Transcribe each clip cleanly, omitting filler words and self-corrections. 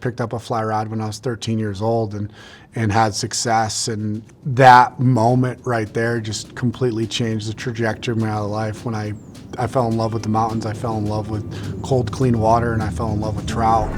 picked up a fly rod when I was 13 years old and had success. And that moment right there just completely changed the trajectory of my life. When I fell in love with the mountains, I fell in love with cold, clean water, and I fell in love with trout.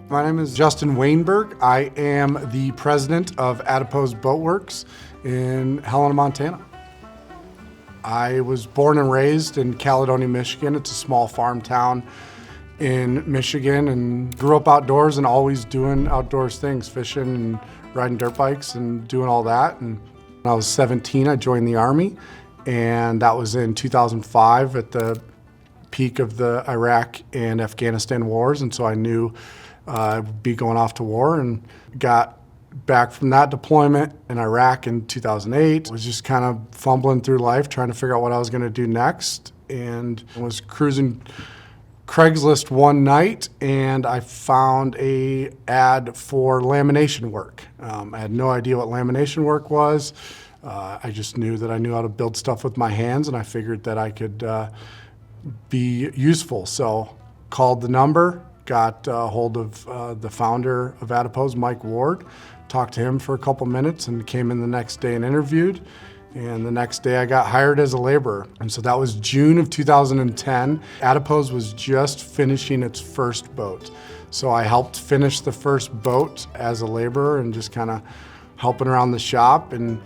My name is Justin Waayenberg. I am the president of Adipose Boatworks in Helena, Montana. I was born and raised in Caledonia, Michigan. It's a small farm town in Michigan, and grew up outdoors and always doing outdoors things, fishing and riding dirt bikes and doing all that. And when I was 17, I joined the Army, and that was in 2005 at the peak of the Iraq and Afghanistan wars, and so I knew I'd be going off to war, and got back from that deployment in Iraq in 2008. Was just kind of fumbling through life, trying to figure out what I was going to do next, and was cruising Craigslist one night, and I found a ad for lamination work. I had no idea what lamination work was. I just knew that I knew how to build stuff with my hands, and I figured that I could be useful. So called the number, got a hold of the founder of Adipose, Mike Ward, talked to him for a couple minutes, and came in the next day and interviewed. And the next day I got hired as a laborer. And so that was June of 2010. Adipose was just finishing its first boat. So I helped finish the first boat as a laborer and just kind of helping around the shop. And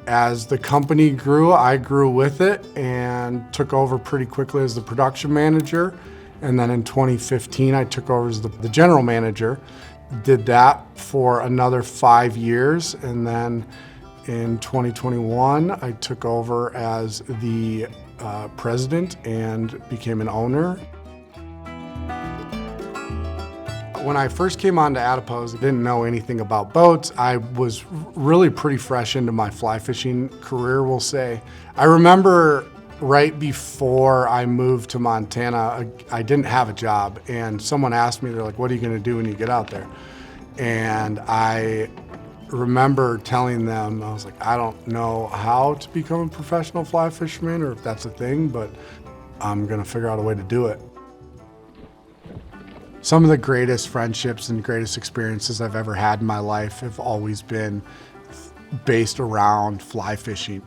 as the company grew, I grew with it and took over pretty quickly as the production manager. And then in 2015, I took over as the general manager. Did that for another 5 years. And then in 2021, I took over as the president and became an owner. When I first came on to Adipose, I didn't know anything about boats. I was really pretty fresh into my fly fishing career, we'll say. I remember right before I moved to Montana, I didn't have a job, and someone asked me, they're like, what are you gonna do when you get out there? And I remember telling them, I was like, I don't know how to become a professional fly fisherman or if that's a thing, but I'm gonna figure out a way to do it. Some of the greatest friendships and greatest experiences I've ever had in my life have always been based around fly fishing.